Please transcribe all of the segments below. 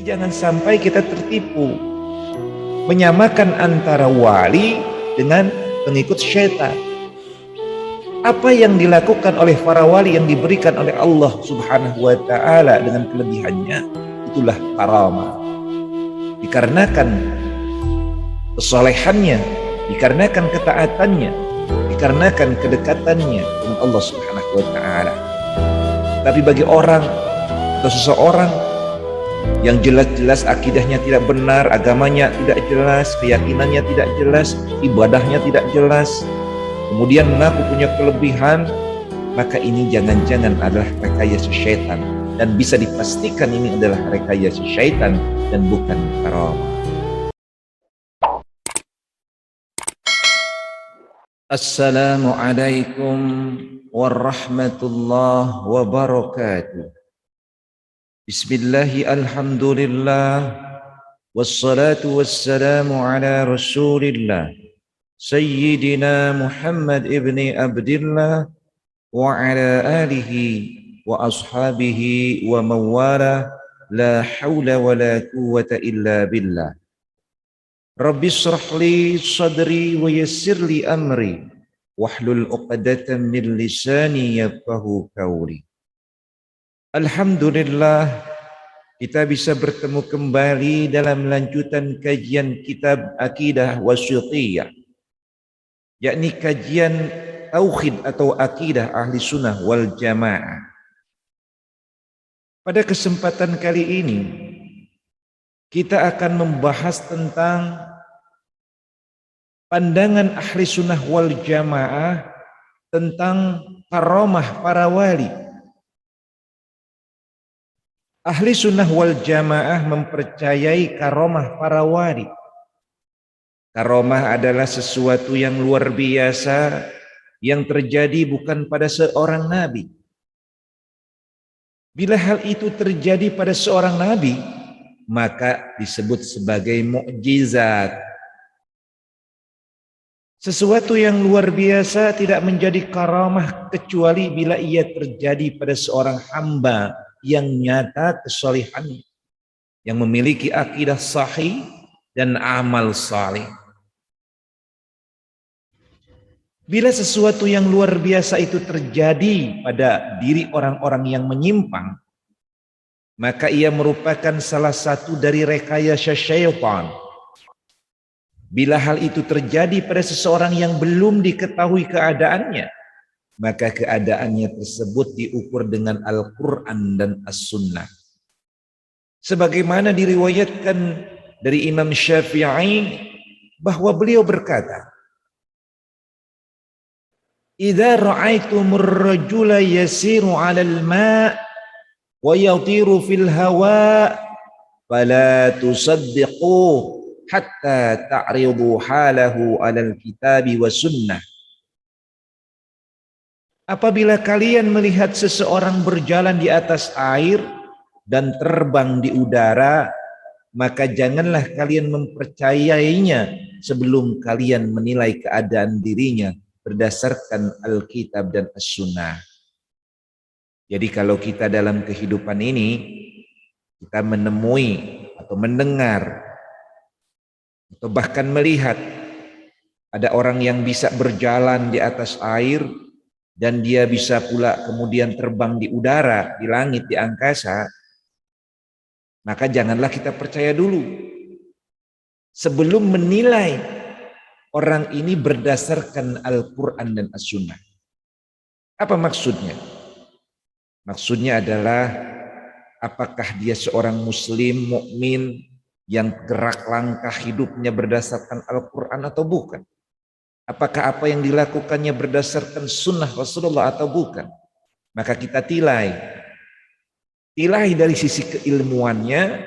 Jangan sampai kita tertipu, menyamakan antara wali dengan pengikut syaitan. Apa yang dilakukan oleh para wali yang diberikan oleh Allah Subhanahu wa Ta'ala dengan kelebihannya, itulah karamah. Dikarenakan kesolehannya, dikarenakan ketaatannya, dikarenakan kedekatannya dengan Allah Subhanahu wa Ta'ala. Tapi bagi orang atau seseorang yang jelas-jelas akidahnya tidak benar, agamanya tidak jelas, keyakinannya tidak jelas, ibadahnya tidak jelas, kemudian mengaku punya kelebihan, maka ini jangan-jangan adalah rekayasa syaitan, dan bisa dipastikan ini adalah rekayasa syaitan dan bukan karamah. Assalamualaikum warahmatullahi wabarakatuh. Bismillahi alhamdulillah wassalatu wassalamu ala rasulillah Sayyidina Muhammad ibni Abdillah wa ala alihi wa ashabihi wa mawala la hawla wa la quwwata illa billah. Rabbi shrah li sadri wa yassir li amri wahlul 'uqdatam min lisani yafqahu qawli. Alhamdulillah, kita bisa bertemu kembali dalam lanjutan kajian kitab Aqidah Wasithiyah, yakni kajian tauhid atau akidah ahli sunnah wal jamaah. Pada kesempatan kali ini kita akan membahas tentang pandangan ahli sunnah wal jamaah tentang karamah para wali. Ahli sunnah wal jamaah mempercayai karamah para wali. Karamah adalah sesuatu yang luar biasa yang terjadi bukan pada seorang nabi. Bila hal itu terjadi pada seorang nabi, maka disebut sebagai mukjizat. Sesuatu yang luar biasa tidak menjadi karamah kecuali bila ia terjadi pada seorang hamba yang nyata kesalehannya, yang memiliki akidah sahih dan amal saleh. Bila sesuatu yang luar biasa itu terjadi pada diri orang-orang yang menyimpang, maka ia merupakan salah satu dari rekayasa syaitan. Bila hal itu terjadi pada seseorang yang belum diketahui keadaannya, maka keadaannya tersebut diukur dengan Al-Quran dan As-Sunnah. Sebagaimana diriwayatkan dari Imam Syafi'i bahwa beliau berkata, "Idza ra'aitumur rajula yasiru 'alal ma' wa yatiru fil hawa fala tusaddiqu hatta ta'ridu halahu 'alal kitabi was sunnah." Apabila kalian melihat seseorang berjalan di atas air dan terbang di udara, maka janganlah kalian mempercayainya sebelum kalian menilai keadaan dirinya berdasarkan Alkitab dan As-Sunnah. Jadi kalau kita dalam kehidupan ini, kita menemui atau mendengar atau bahkan melihat ada orang yang bisa berjalan di atas air, dan dia bisa pula kemudian terbang di udara, di langit, di angkasa, maka janganlah kita percaya dulu sebelum menilai orang ini berdasarkan Al-Quran dan As-Sunnah. Apa maksudnya? Maksudnya adalah apakah dia seorang muslim, mukmin yang gerak langkah hidupnya berdasarkan Al-Quran atau bukan? Apakah apa yang dilakukannya berdasarkan sunnah Rasulullah atau bukan? Maka kita tilai dari sisi keilmuannya,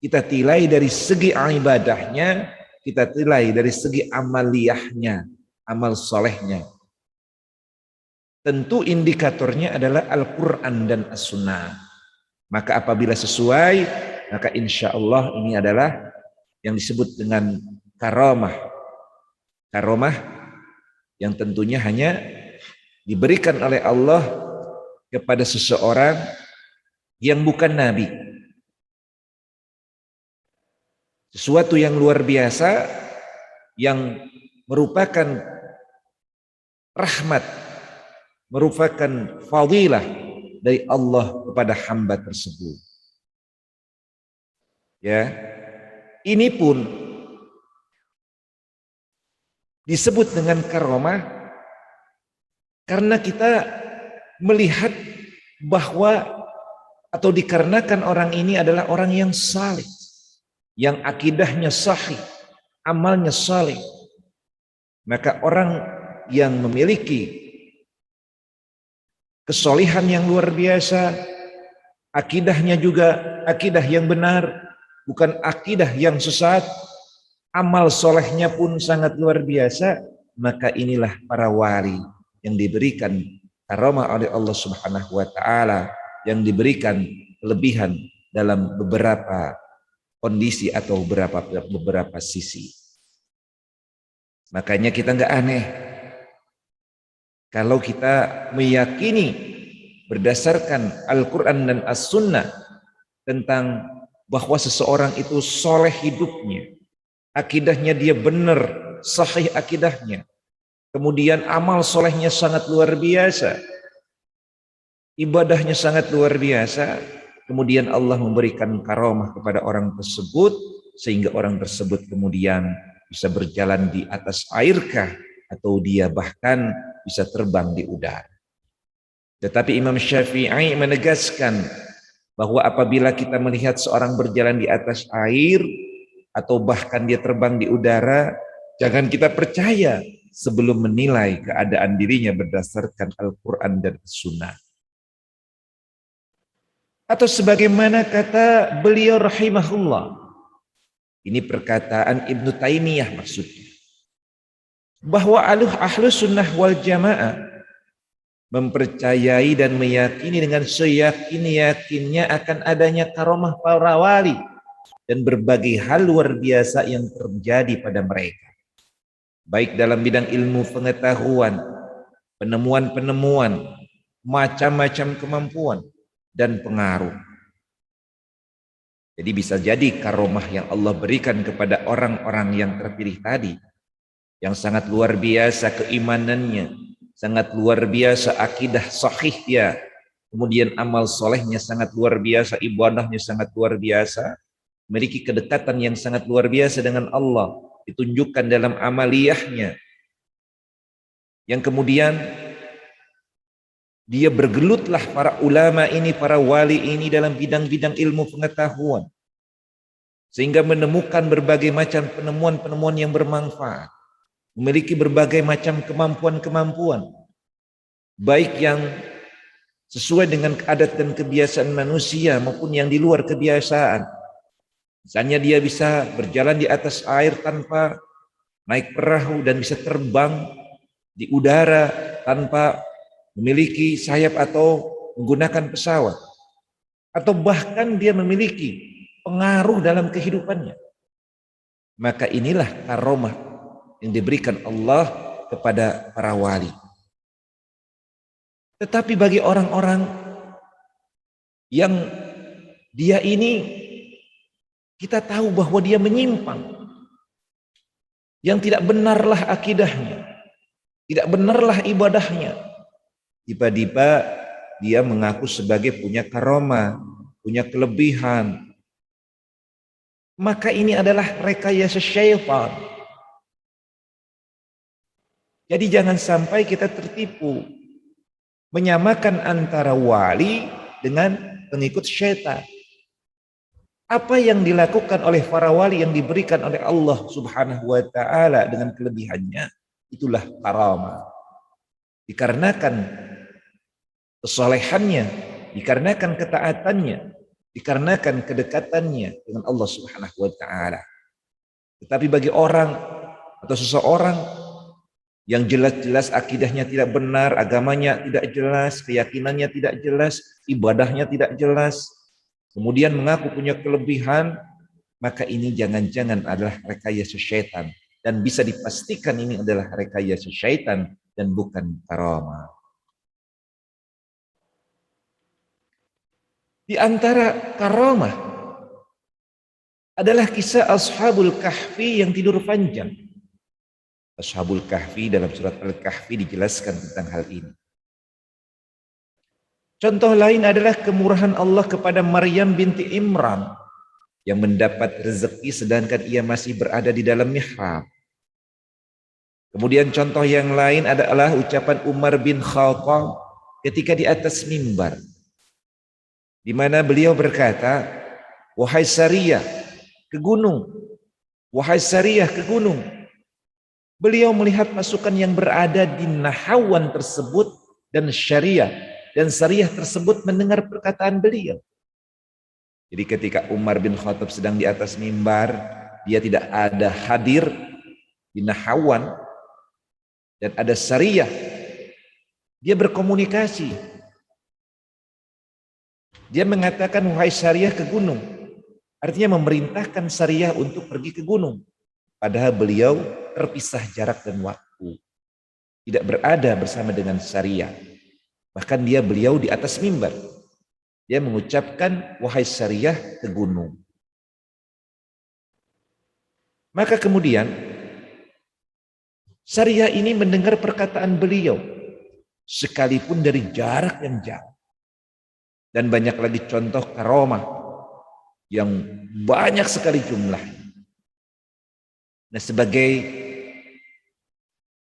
kita tilai dari segi ibadahnya, kita tilai dari segi amaliyahnya, amal solehnya. Tentu indikatornya adalah Al-Quran dan As-Sunnah. Maka apabila sesuai, maka insya Allah ini adalah yang disebut dengan karamah. Karamah yang tentunya hanya diberikan oleh Allah kepada seseorang yang bukan nabi. sesuatu yang luar biasa yang merupakan rahmat, merupakan fadilah dari Allah kepada hamba tersebut. Ya, ini pun disebut dengan karomah karena kita melihat bahwa atau dikarenakan orang ini adalah orang yang saleh, yang akidahnya sahih, amalnya saleh. Maka orang yang memiliki kesolihan yang luar biasa, akidahnya juga akidah yang benar, bukan akidah yang sesat, amal solehnya pun sangat luar biasa, maka inilah para wali yang diberikan karomah oleh Allah Subhanahu wa taala, yang diberikan kelebihan dalam beberapa kondisi atau beberapa sisi. Makanya kita nggak aneh kalau kita meyakini berdasarkan Al-Quran dan As-Sunnah tentang bahwa seseorang itu soleh hidupnya, akidahnya dia benar, sahih akidahnya, kemudian amal solehnya sangat luar biasa, ibadahnya sangat luar biasa, kemudian Allah memberikan karomah kepada orang tersebut sehingga orang tersebut kemudian bisa berjalan di atas airkah atau dia bahkan bisa terbang di udara. Tetapi Imam Syafi'i menegaskan bahwa apabila kita melihat seorang berjalan di atas air atau bahkan dia terbang di udara, jangan kita percaya sebelum menilai keadaan dirinya berdasarkan Al-Quran dan Sunnah. Atau sebagaimana kata beliau rahimahullah, ini perkataan Ibnu Taimiyah maksudnya, bahwa ahlu sunnah wal jamaah mempercayai dan meyakini dengan seyakin-yakinnya akan adanya karomah para wali dan berbagai hal luar biasa yang terjadi pada mereka, baik dalam bidang ilmu pengetahuan, penemuan-penemuan, macam-macam kemampuan dan pengaruh. Jadi bisa jadi karomah yang Allah berikan kepada orang-orang yang terpilih tadi, yang sangat luar biasa keimanannya, sangat luar biasa akidah sahihnya, kemudian amal solehnya sangat luar biasa, ibadahnya sangat luar biasa, memiliki kedekatan yang sangat luar biasa dengan Allah, ditunjukkan dalam amaliyahnya, yang kemudian dia bergelutlah para ulama ini, para wali ini dalam bidang-bidang ilmu pengetahuan, sehingga menemukan berbagai macam penemuan-penemuan yang bermanfaat, memiliki berbagai macam kemampuan-kemampuan, baik yang sesuai dengan adat dan kebiasaan manusia maupun yang di luar kebiasaan. Misalnya dia bisa berjalan di atas air tanpa naik perahu dan bisa terbang di udara tanpa memiliki sayap atau menggunakan pesawat, atau bahkan dia memiliki pengaruh dalam kehidupannya. Maka inilah karomah yang diberikan Allah kepada para wali. Tetapi bagi orang-orang yang dia ini kita tahu bahwa dia menyimpang, yang tidak benarlah akidahnya, tidak benarlah ibadahnya, tiba-tiba dia mengaku sebagai punya karomah, punya kelebihan, maka ini adalah rekayasa syaitan. Jadi jangan sampai kita tertipu menyamakan antara wali dengan pengikut syaitan. Apa yang dilakukan oleh para wali yang diberikan oleh Allah Subhanahu wa taala dengan kelebihannya, itulah karamah. Dikarenakan kesalehannya, dikarenakan ketaatannya, dikarenakan kedekatannya dengan Allah Subhanahu wa taala. Tetapi bagi orang atau seseorang yang jelas-jelas akidahnya tidak benar, agamanya tidak jelas, keyakinannya tidak jelas, ibadahnya tidak jelas, kemudian mengaku punya kelebihan, maka ini jangan-jangan adalah rekayasa syaitan, dan bisa dipastikan ini adalah rekayasa syaitan dan bukan karamah. Di antara karamah adalah kisah Ashabul Kahfi yang tidur panjang. Ashabul Kahfi dalam surat Al-Kahfi dijelaskan tentang hal ini. Contoh lain adalah kemurahan Allah kepada Maryam binti Imran yang mendapat rezeki sedangkan ia masih berada di dalam mihrab. Kemudian contoh yang lain adalah ucapan Umar bin Khattab ketika di atas mimbar, di mana beliau berkata, "Wahai Sariyah, ke gunung. Wahai Sariyah, ke gunung." Beliau melihat pasukan yang berada di Nahawan tersebut dan Sariyah tersebut mendengar perkataan beliau. Jadi ketika Umar bin Khattab sedang di atas mimbar, dia tidak ada hadir di Nahawan, dan ada Sariyah, dia berkomunikasi. Dia mengatakan, "Wahai Sariyah, ke gunung." Artinya memerintahkan Sariyah untuk pergi ke gunung. Padahal beliau terpisah jarak dan waktu, tidak berada bersama dengan Sariyah. Bahkan beliau di atas mimbar. Dia mengucapkan, "Wahai Sariyah, ke gunung." Maka kemudian Sariyah ini mendengar perkataan beliau sekalipun dari jarak yang jauh. Dan banyak lagi contoh karomah yang banyak sekali jumlahnya. Nah, sebagai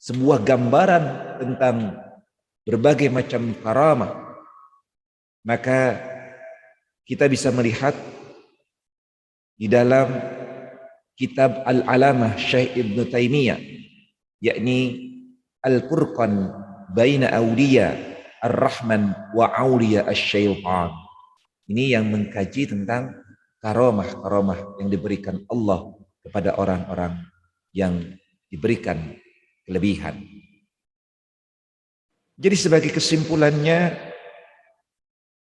sebuah gambaran tentang berbagai macam karamah, maka kita bisa melihat di dalam kitab Al-Alamah Syekh Ibn Taimiyah, yakni Al-Furqan Baina Awliya Ar-Rahman wa Awliya Asy-Syaitan. Ini yang mengkaji tentang karamah-karamah yang diberikan Allah kepada orang-orang yang diberikan kelebihan. Jadi sebagai kesimpulannya,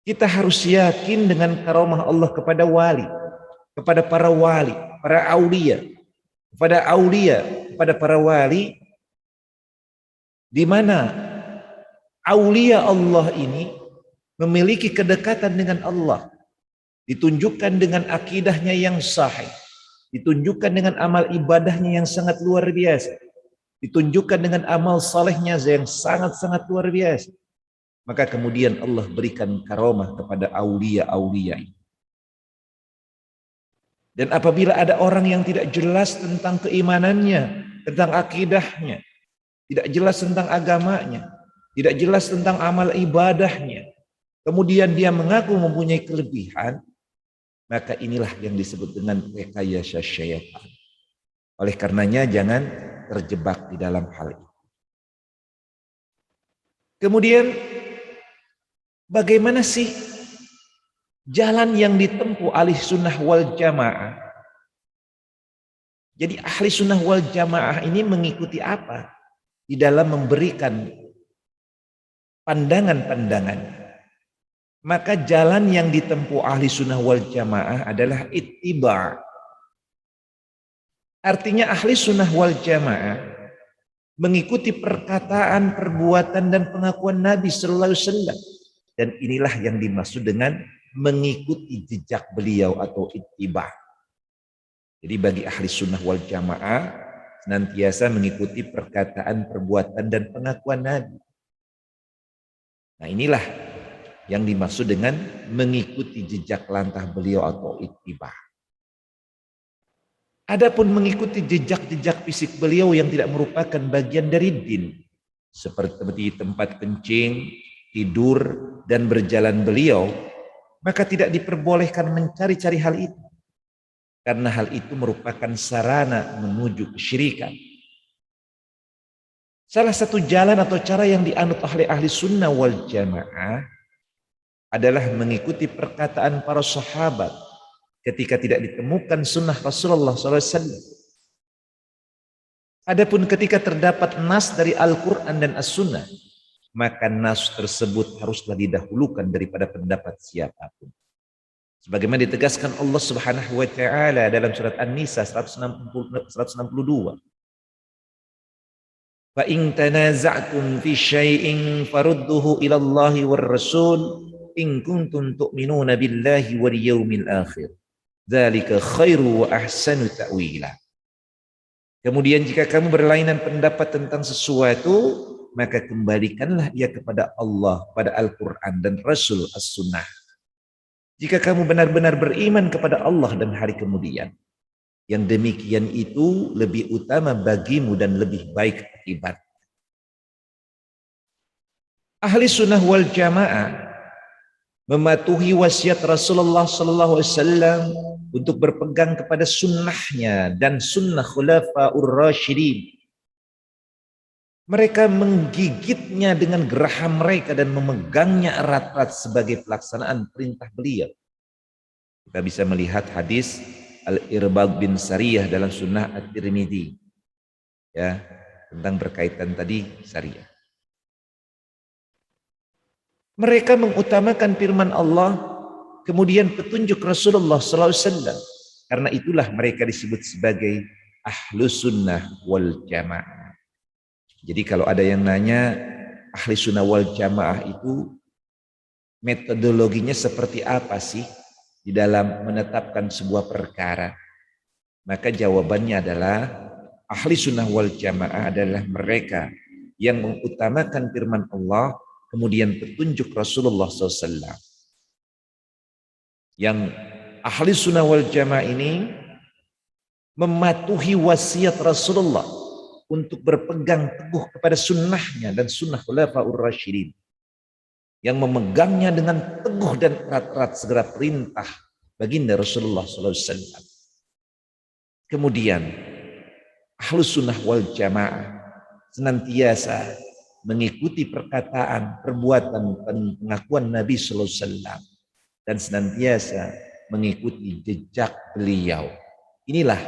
kita harus yakin dengan karamah Allah kepada wali, kepada para wali, para aulia, kepada para wali, di mana aulia Allah ini memiliki kedekatan dengan Allah, ditunjukkan dengan akidahnya yang sahih, ditunjukkan dengan amal ibadahnya yang sangat luar biasa, ditunjukkan dengan amal salehnya yang sangat-sangat luar biasa. Maka kemudian Allah berikan karamah kepada aulia-aulia ini. Dan apabila ada orang yang tidak jelas tentang keimanannya, tentang akidahnya, tidak jelas tentang agamanya, tidak jelas tentang amal ibadahnya, kemudian dia mengaku mempunyai kelebihan, maka inilah yang disebut dengan rekayasa syaitan. Oleh karenanya jangan terjebak di dalam hal ini. Kemudian bagaimana sih jalan yang ditempuh ahli sunnah wal jamaah? Jadi ahli sunnah wal jamaah ini mengikuti apa? Di dalam memberikan pandangan-pandangan. Maka jalan yang ditempuh ahli sunnah wal jamaah adalah ittiba'. Artinya ahli sunnah wal jamaah mengikuti perkataan, perbuatan, dan pengakuan Nabi Sallallahu Alaihi Wasallam. Dan inilah yang dimaksud dengan mengikuti jejak beliau atau ittiba'. Jadi bagi ahli sunnah wal jamaah senantiasa mengikuti perkataan, perbuatan, dan pengakuan Nabi. Nah, inilah yang dimaksud dengan mengikuti jejak langkah beliau atau ittiba'. Adapun mengikuti jejak-jejak fisik beliau yang tidak merupakan bagian dari din, seperti tempat kencing, tidur, dan berjalan beliau, maka tidak diperbolehkan mencari-cari hal itu. Karena hal itu merupakan sarana menuju kesyirikan. Salah satu jalan atau cara yang dianut oleh ahli sunnah wal jamaah adalah mengikuti perkataan para sahabat ketika tidak ditemukan sunnah Rasulullah SAW. Adapun ketika terdapat nas dari Al-Quran dan As-Sunnah, maka nas tersebut haruslah didahulukan daripada pendapat siapapun. Sebagaimana ditegaskan Allah Subhanahu wa taala dalam surat An-Nisa 162. Fa in tanaza'tum fi syai'in farudduhu ila Allahi war Rasul in kuntum tu'minuna billahi wal yawmil akhir. Dzalika khairu wa ahsanu ta'wila. Kemudian jika kamu berlainan pendapat tentang sesuatu, maka kembalikanlah ia kepada Allah, pada Al-Quran dan Rasul As-Sunnah. Jika kamu benar-benar beriman kepada Allah dan hari kemudian, yang demikian itu lebih utama bagimu dan lebih baik akibat. Ahli sunnah wal jamaah mematuhi wasiat Rasulullah sallallahu alaihi wasallam untuk berpegang kepada sunnahnya dan sunnah khulafaur rasyidin. Mereka menggigitnya dengan geraham mereka dan memegangnya erat-erat sebagai pelaksanaan perintah beliau. Kita bisa melihat hadis Al-Irbad bin Sariyah dalam sunnah At-Tirmidzi, ya, tentang berkaitan tadi syariah. Mereka mengutamakan firman Allah, kemudian petunjuk Rasulullah SAW. Karena itulah mereka disebut sebagai Ahlus Sunnah wal Jamaah. Jadi kalau ada yang nanya, Ahli Sunnah wal Jamaah itu metodologinya seperti apa sih di dalam menetapkan sebuah perkara? Maka jawabannya adalah Ahli Sunnah wal Jamaah adalah mereka yang mengutamakan firman Allah, kemudian petunjuk Rasulullah SAW. Yang Ahli Sunnah wal Jamaah ini mematuhi wasiat Rasulullah untuk berpegang teguh kepada sunnahnya dan sunnah khulafaur rasyidin, yang memegangnya dengan teguh dan erat-erat segala perintah baginda Rasulullah SAW. Kemudian Ahlus Sunnah wal Jamaah senantiasa mengikuti perkataan, perbuatan, pengakuan Nabi SAW dan senantiasa mengikuti jejak beliau. Inilah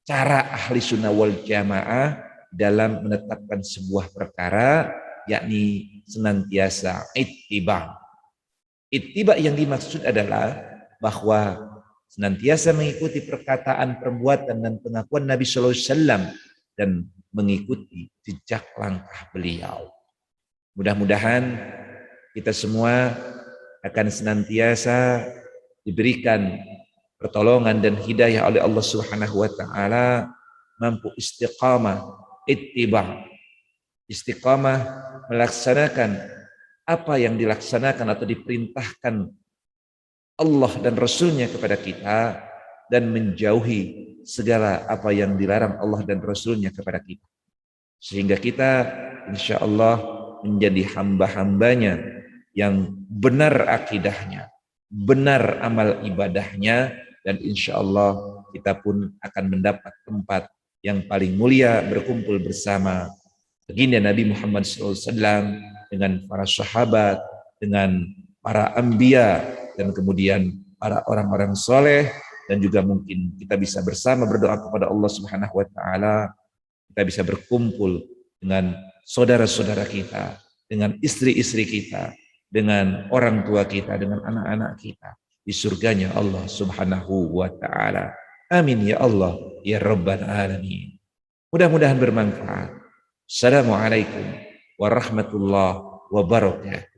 cara Ahli Sunnah wal Jamaah dalam menetapkan sebuah perkara, yakni senantiasa ittiba. Ittiba yang dimaksud adalah bahwa senantiasa mengikuti perkataan, perbuatan dan pengakuan Nabi SAW dan mengikuti jejak langkah beliau. Mudah-mudahan kita semua akan senantiasa diberikan pertolongan dan hidayah oleh Allah Subhanahu wa taala, mampu istiqamah, ittiba. Istiqamah melaksanakan apa yang dilaksanakan atau diperintahkan Allah dan Rasulnya kepada kita, dan menjauhi segala apa yang dilarang Allah dan Rasulnya kepada kita, sehingga kita insya Allah menjadi hamba-hambanya yang benar akidahnya, benar amal ibadahnya, dan insya Allah kita pun akan mendapat tempat yang paling mulia, berkumpul bersama baginda Nabi Muhammad SAW dengan para sahabat, dengan para anbiya, dan kemudian para orang-orang soleh, dan juga mungkin kita bisa bersama berdoa kepada Allah Subhanahu wa taala, kita bisa berkumpul dengan saudara-saudara kita, dengan istri-istri kita, dengan orang tua kita, dengan anak-anak kita di surganya Allah Subhanahu wa taala. Amin ya Allah ya Rabbal alamin. Mudah-mudahan bermanfaat. Assalamualaikum warahmatullahi wabarakatuh.